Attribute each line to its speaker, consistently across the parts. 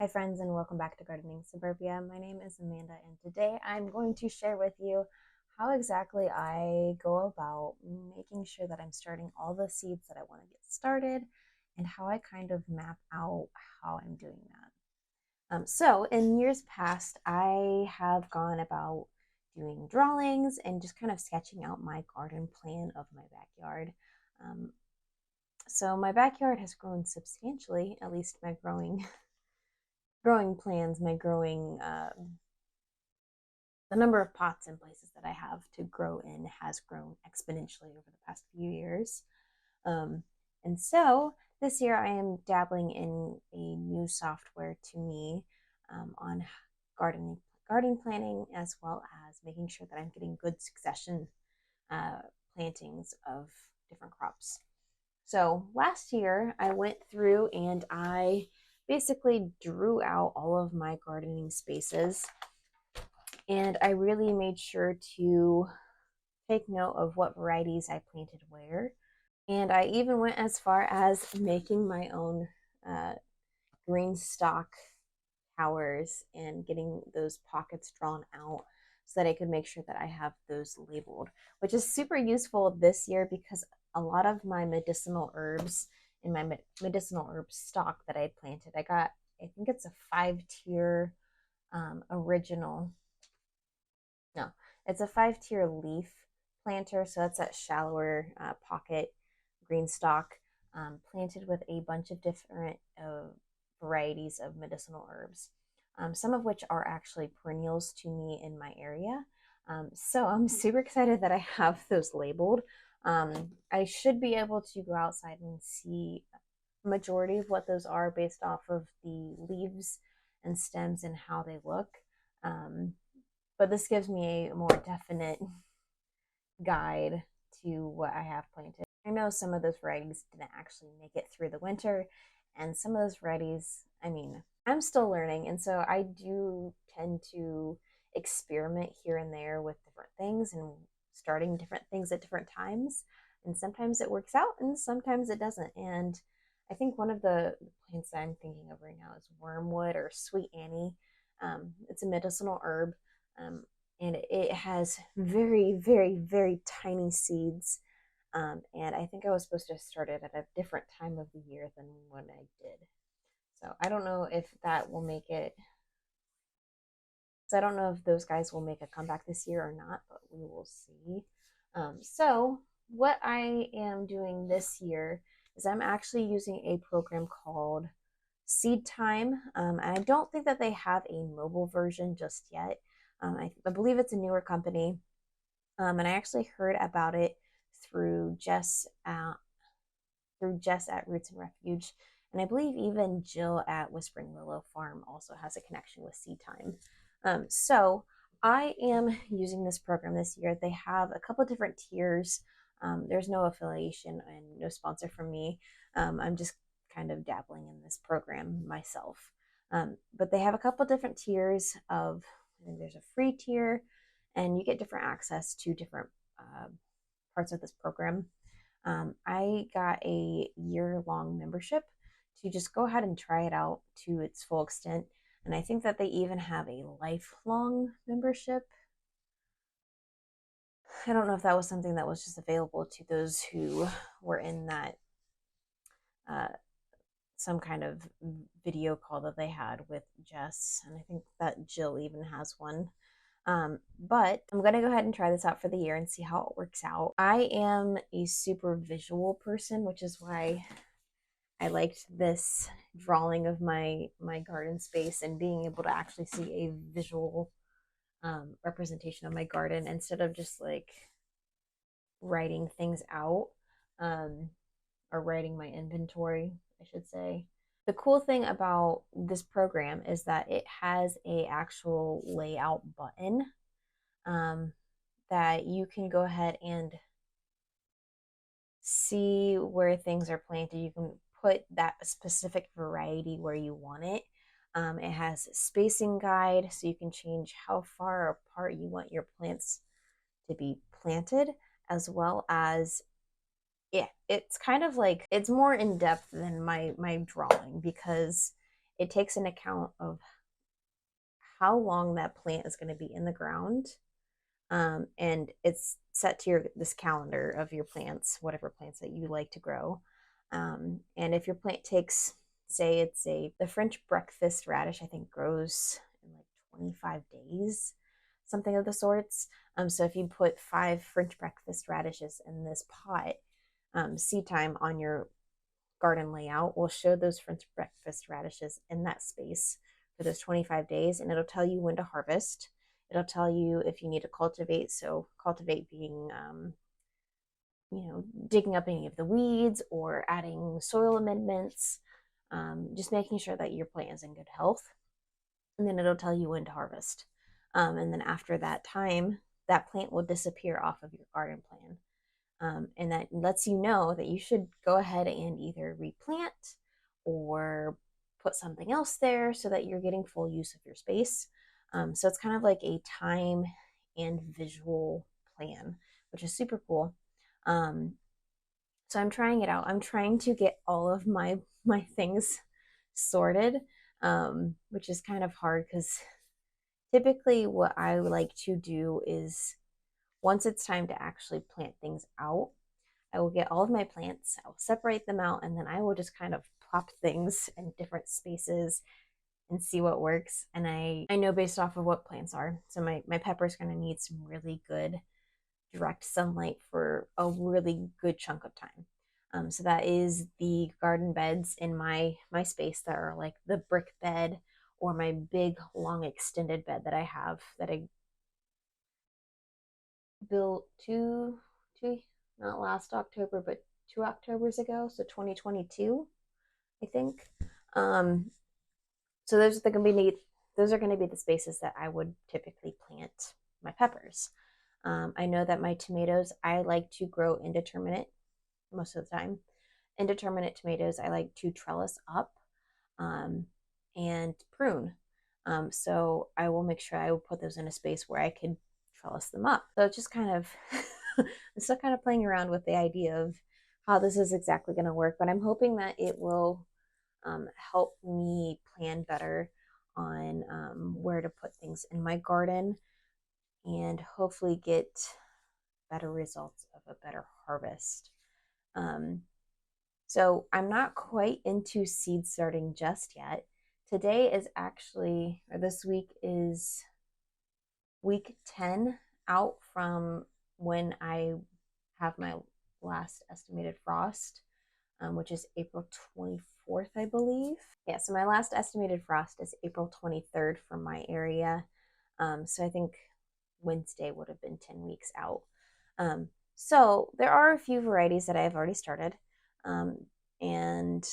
Speaker 1: Hi friends and welcome back to Gardening Suburbia. My name is Amanda and today I'm going to share with you how exactly I go about making sure that I'm starting all the seeds that I want to get started and how I kind of map out how I'm doing that. So in years past, I have gone about doing drawings and just kind of sketching out my garden plan of my backyard. So my backyard has grown substantially, at least my growing plans, my growing the number of pots and places that I have to grow in has grown exponentially over the past few years. And so this year I am dabbling in a new software to me on garden planning, as well as making sure that I'm getting good succession plantings of different crops. So last year I went through and I basically drew out all of my gardening spaces, and I really made sure to take note of what varieties I planted where. And I even went as far as making my own Greenstalk towers and getting those pockets drawn out so that I could make sure that I have those labeled, which is super useful this year because a lot of my medicinal herbs in my medicinal herb stock that I had planted, I think it's a 5-tier original. No, it's a 5-tier leaf planter. So that's that shallower pocket green stalk planted with a bunch of different varieties of medicinal herbs, some of which are actually perennials to me in my area. So I'm super excited that I have those labeled. I should be able to go outside and see a majority of what those are based off of the leaves and stems and how they look. But this gives me a more definite guide to what I have planted. I know some of those varieties didn't actually make it through the winter, and some of those varieties, I'm still learning, and so I do tend to experiment here and there with different things and starting different things at different times. And sometimes it works out and sometimes it doesn't. And I think one of the plants that I'm thinking of right now is wormwood or sweet Annie. It's a medicinal herb, and it has very, very, very tiny seeds. And I think I was supposed to start it at a different time of the year than when I did. So I don't know if that will make it. So I don't know if those guys will make a comeback this year or not, but we will see. So what I am doing this year is I'm actually using a program called Seed Time. And I don't think that they have a mobile version just yet. I believe it's a newer company. And I actually heard about it through Jess at Roots and Refuge. And I believe even Jill at Whispering Willow Farm also has a connection with Seed Time. So I am using this program this year. They have a couple different tiers. There's no affiliation and no sponsor from me. I'm just kind of dabbling in this program myself. But they have a couple different tiers of, I think there's a free tier, and you get different access to different parts of this program. I got a year-long membership to just go ahead and try it out to its full extent. And I think that they even have a lifelong membership. I don't know if that was something that was just available to those who were in that some kind of video call that they had with Jess. And I think that Jill even has one. But I'm going to go ahead and try this out for the year and see how it works out. I am a super visual person, which is why I liked this drawing of my garden space and being able to actually see a visual representation of my garden instead of just like writing things out, or writing my inventory, I should say. The cool thing about this program is that it has a actual layout button that you can go ahead and see where things are planted. You can put that specific variety where you want it. It has a spacing guide, so you can change how far apart you want your plants to be planted, as well as it's kind of like, it's more in depth than my drawing, because it takes an account of how long that plant is going to be in the ground. And it's set to this calendar of your plants, whatever plants that you like to grow. And if your plant takes, say it's the French breakfast radish, I think grows in like 25 days, something of the sorts. So if you put 5 French breakfast radishes in this pot, seed time on your garden layout will show those French breakfast radishes in that space for those 25 days, and it'll tell you when to harvest. It'll tell you if you need to cultivate. So cultivate being, digging up any of the weeds or adding soil amendments, just making sure that your plant is in good health. And then it'll tell you when to harvest. And then after that time, that plant will disappear off of your garden plan. And that lets you know that you should go ahead and either replant or put something else there so that you're getting full use of your space. So it's kind of like a time and visual plan, which is super cool. So I'm trying it out. I'm trying to get all of my things sorted, which is kind of hard because typically what I like to do is once it's time to actually plant things out, I will get all of my plants, I will separate them out, and then I will just kind of plop things in different spaces and see what works. And I know based off of what plants are. So my pepper is going to need some really good direct sunlight for a really good chunk of time. So that is the garden beds in my space that are like the brick bed or my big long extended bed that I have that I built not last October, but 2 Octobers ago, so 2022, I think. So those are going to be the spaces that I would typically plant my peppers. I know that my tomatoes, I like to grow indeterminate most of the time. Indeterminate tomatoes, I like to trellis up and prune. So I will make sure I will put those in a space where I can trellis them up. So it's just kind of, I'm still kind of playing around with the idea of how this is exactly going to work, but I'm hoping that it will help me plan better on where to put things in my garden and hopefully get better results of a better harvest. So I'm not quite into seed starting just yet. Today is actually, or this week is week 10 out from when I have my last estimated frost, which is April 24th, I believe. Yeah, so my last estimated frost is April 23rd for my area. So I think Wednesday would have been 10 weeks out. So there are a few varieties that I have already started. And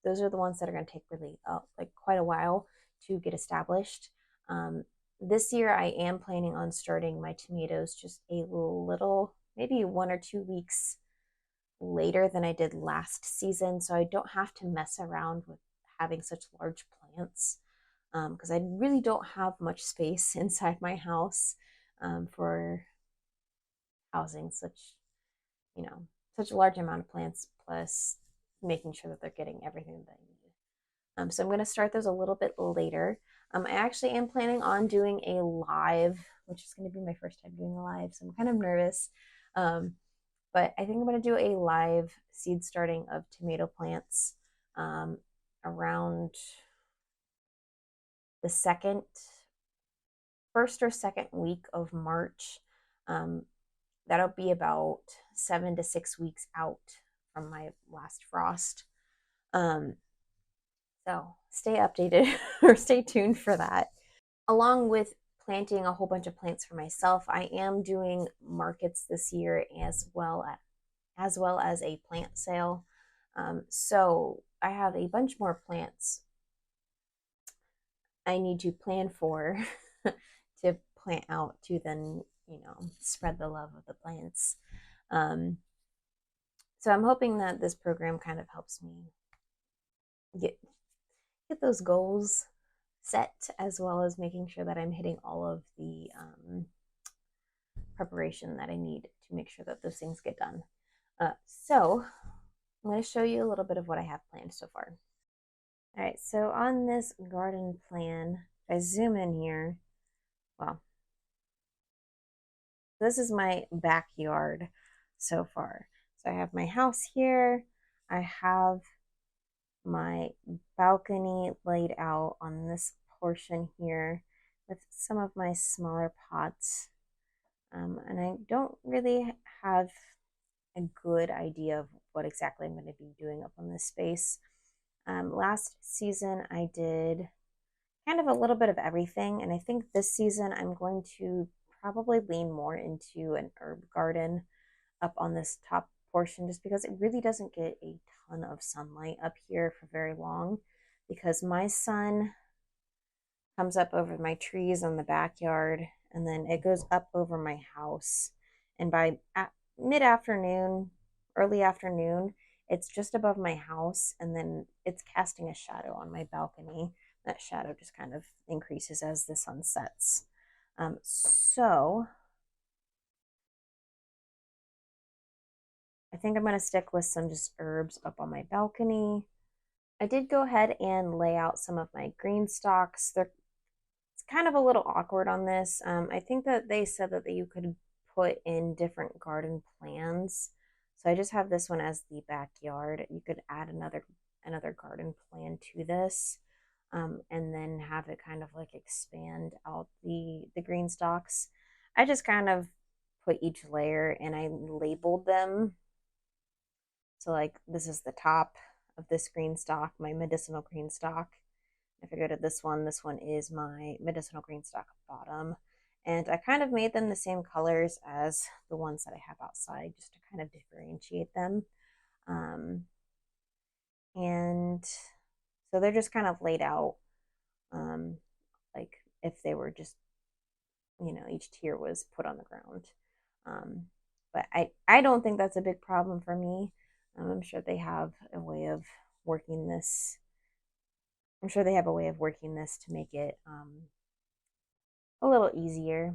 Speaker 1: those are the ones that are going to take really like quite a while to get established. This year I am planning on starting my tomatoes just a little, maybe 1 or 2 weeks later than I did last season, so I don't have to mess around with having such large plants because I really don't have much space inside my house for housing such a large amount of plants, plus making sure that they're getting everything that they need. So I'm going to start those a little bit later. I actually am planning on doing a live, which is going to be my first time doing a live, so I'm kind of nervous. But I think I'm going to do a live seed starting of tomato plants around the first or second week of March. That'll be about 7 to 6 weeks out from my last frost. So stay updated or stay tuned for that. Along with planting a whole bunch of plants for myself, I am doing markets this year as well as a plant sale. So I have a bunch more plants I need to plan for to plant out to then, spread the love of the plants. So I'm hoping that this program kind of helps me get those goals set, as well as making sure that I'm hitting all of the preparation that I need to make sure that those things get done. So I'm going to show you a little bit of what I have planned so far. All right, so on this garden plan, if I zoom in here, well, this is my backyard so far. So I have my house here. I have my balcony laid out on this portion here with some of my smaller pots. And I don't really have a good idea of what exactly I'm going to be doing up on this space. Last season, I did kind of a little bit of everything, and I think this season I'm going to probably lean more into an herb garden up on this top portion just because it really doesn't get a ton of sunlight up here for very long because my sun comes up over my trees in the backyard and then it goes up over my house. And by mid afternoon, early afternoon, it's just above my house and then it's casting a shadow on my balcony. That shadow just kind of increases as the sun sets. So I think I'm going to stick with some just herbs up on my balcony. I did go ahead and lay out some of my green stalks. It's kind of a little awkward on this. I think that they said that you could put in different garden plans. So I just have this one as the backyard. You could add another garden plan to this, and then have it kind of like expand out the green stalks. I just kind of put each layer and I labeled them. So like this is the top of this green stalk, my medicinal green stalk. If I go to this one is my medicinal green stalk bottom. And I kind of made them the same colors as the ones that I have outside just to kind of differentiate them. And so they're just kind of laid out um, like if they were just, each tier was put on the ground. Um, but I don't think that's a big problem for me. I'm sure they have a way of working this. I'm sure they have a way of working this to make it a little easier.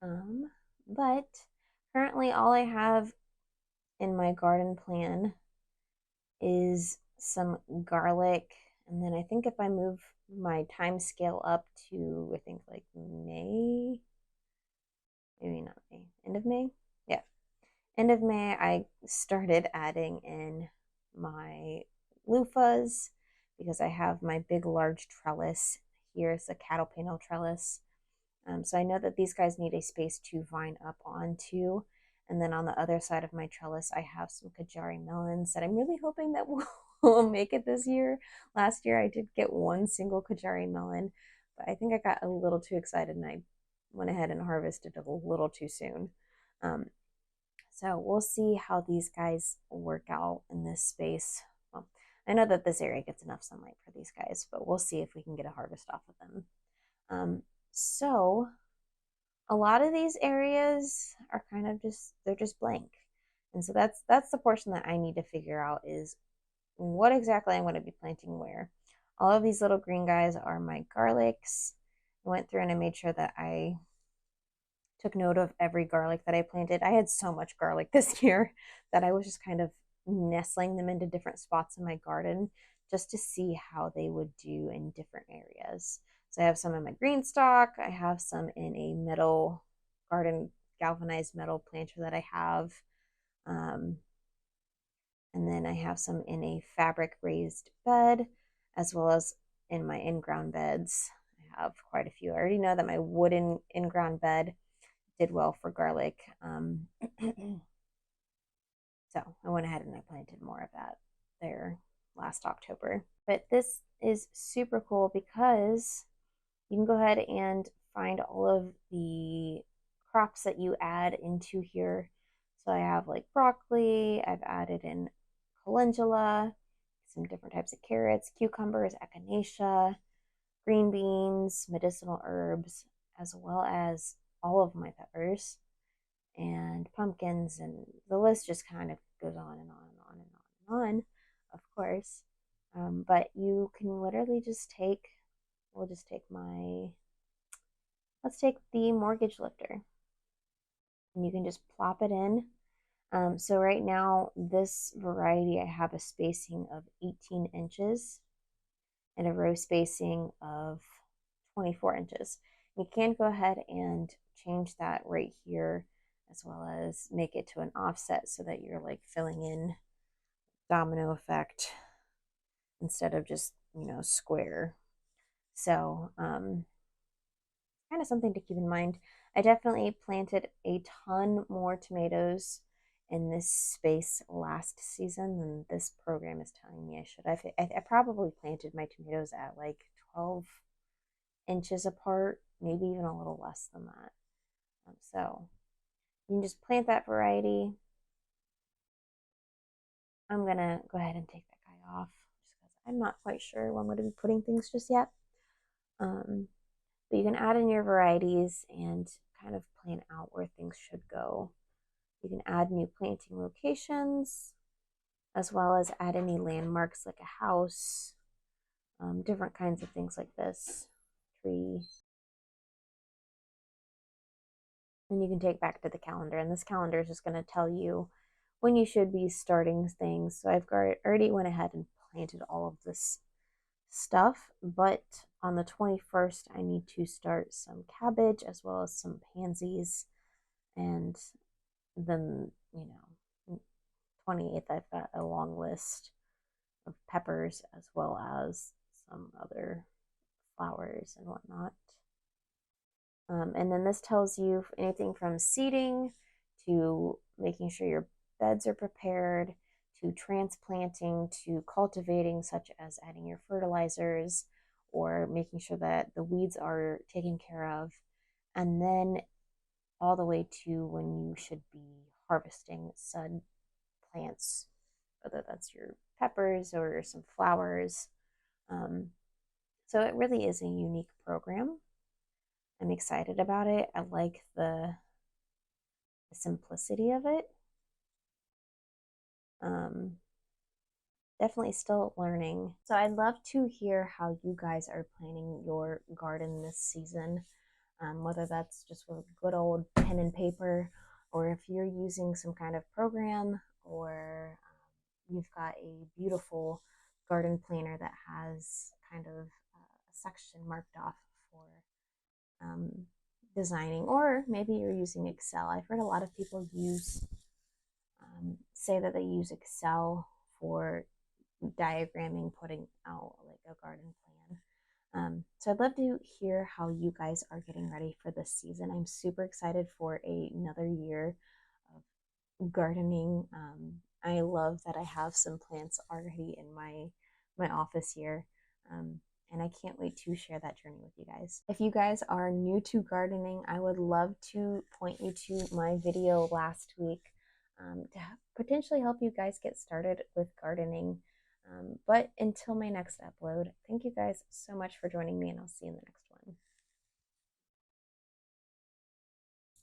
Speaker 1: But currently, all I have in my garden plan is some garlic. And then I think if I move my time scale up to, I think like May, maybe not May, end of May. Yeah, end of May, I started adding in my loofahs because I have my big, large trellis. Here's a cattle panel trellis. So I know that these guys need a space to vine up onto. And then on the other side of my trellis, I have some Kajari melons that I'm really hoping that will make it this year. Last year, I did get one single Kajari melon, but I think I got a little too excited and I went ahead and harvested a little too soon. Um, so we'll see how these guys work out in this space. Well, I know that this area gets enough sunlight for these guys, but we'll see if we can get a harvest off of them. So a lot of these areas are kind of they're just blank. And so that's the portion that I need to figure out is what exactly I'm going to be planting where. All of these little green guys are my garlics. I went through and I made sure that I took note of every garlic that I planted. I had so much garlic this year that I was just kind of nestling them into different spots in my garden just to see how they would do in different areas. So I have some in my green stalk. I have some in a metal garden galvanized metal planter that I have. And then I have some in a fabric raised bed as well as in my in-ground beds. I have quite a few. I already know that my wooden in-ground bed did well for garlic. So I went ahead and I planted more of that there last October. But this is super cool because you can go ahead and find all of the crops that you add into here. So I have like broccoli, I've added in calendula, some different types of carrots, cucumbers, echinacea, green beans, medicinal herbs, as well as all of my peppers and pumpkins, and the list just kind of goes on and on and on and on and on, of course. But you can literally just take, we'll just take let's take the mortgage lifter, and you can just plop it in. So right now, this variety, I have a spacing of 18 inches. and a row spacing of 24 inches. You can go ahead and change that right here, as well as make it to an offset so that you're like filling in domino effect instead of just, square. So, kind of something to keep in mind. I definitely planted a ton more tomatoes in this space last season than this program is telling me I should. I probably planted my tomatoes at like 12 inches apart, maybe even a little less than that. So you can just plant that variety. I'm gonna go ahead and take that guy off just because I'm not quite sure where I'm going to be putting things just yet. But you can add in your varieties and kind of plan out where things should go. You can add new planting locations, as well as add any landmarks like a house, different kinds of things like this, tree. And you can take back to the calendar. And this calendar is just going to tell you when you should be starting things. So I've already went ahead and planted all of this stuff, but on the 21st, I need to start some cabbage as well as some pansies. And then, 28th, I've got a long list of peppers as well as some other flowers and whatnot. And then this tells you anything from seeding to making sure your beds are prepared, to transplanting, to cultivating, such as adding your fertilizers or making sure that the weeds are taken care of, and then all the way to when you should be harvesting said plants, whether that's your peppers or some flowers. So it really is a unique program. I'm excited about it. I like the simplicity of it. Definitely still learning. So I'd love to hear how you guys are planning your garden this season, whether that's just with good old pen and paper, or if you're using some kind of program, or you've got a beautiful garden planner that has kind of a section marked off for designing, or maybe you're using Excel. I've heard a lot of people say that they use Excel for diagramming, putting out like a garden plan. So I'd love to hear how you guys are getting ready for this season. I'm super excited for another year of gardening. I love that I have some plants already in my office here. And I can't wait to share that journey with you guys. If you guys are new to gardening, I would love to point you to my video last week to potentially help you guys get started with gardening. But until my next upload, thank you guys so much for joining me, and I'll see you in the next one.